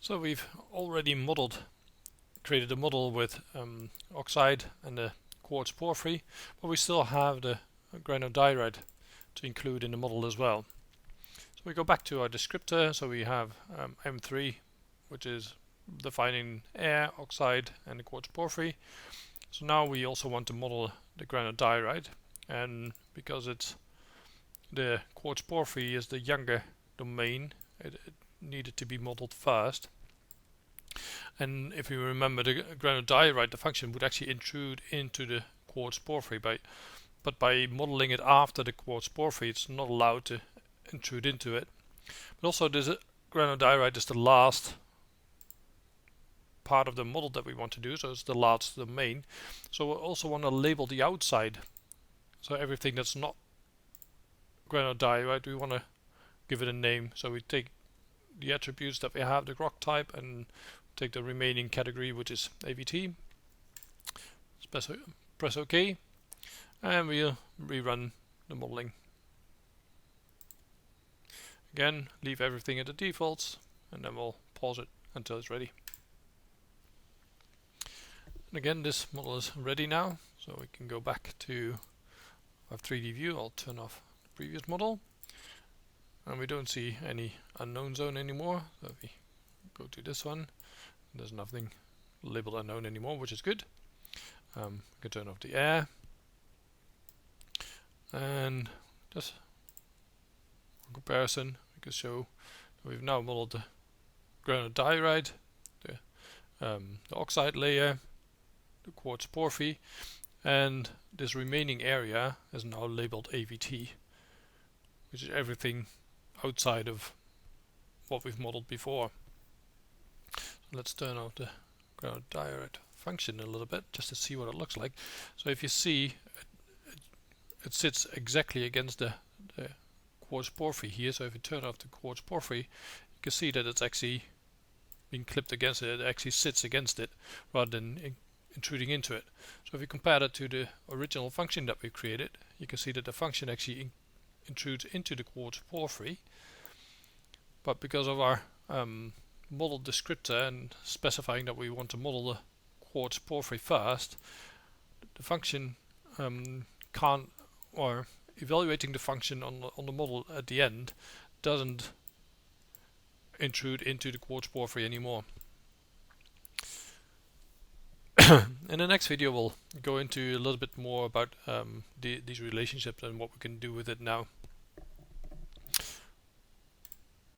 So we've already created a model with oxide and the quartz porphyry, but we still have the granodiorite to include in the model as well. So we go back to our descriptor. So we have M3, which is defining air, oxide, and the quartz porphyry. So now we also want to model the granodiorite, and because it's the quartz porphyry is the younger domain, it needed to be modeled first. And if you remember, the granodiorite, the function would actually intrude into the quartz porphyry, but by modeling it after the quartz porphyry, it's not allowed to intrude into it. But also, this granodiorite is the last part of the model that we want to do, so it's the last domain. So we also want to label the outside. So everything that's not granodiorite, we want to give it a name. So we take the attributes that we have, the rock type, and take the remaining category, which is AVT. Press OK, and we'll rerun the modeling. Again, leave everything at the defaults, and then we'll pause it until it's ready. And again, this model is ready now, so we can go back to our 3D view. I'll turn off the previous model, and we don't see any unknown zone anymore. So if we go to this one, there's nothing labeled unknown anymore, which is good. We can turn off the air, and just for comparison, we can show that we've now modeled the granodiorite, the oxide layer, the quartz porphyry, and this remaining area is now labeled AVT, which is everything outside of what we've modeled before. So let's turn off the granodiorite function a little bit just to see what it looks like. So if you see, it sits exactly against the quartz porphyry here. So if you turn off the quartz porphyry, you can see that it's actually being clipped against it. It actually sits against it rather than intruding into it. So if you compare that to the original function that we created, you can see that the function actually intrudes into the quartz porphyry. But because of our model descriptor and specifying that we want to model the quartz porphyry first, the function can't, or evaluating the function on the model at the end doesn't intrude into the quartz porphyry anymore. In the next video we'll go into a little bit more about these relationships and what we can do with it now.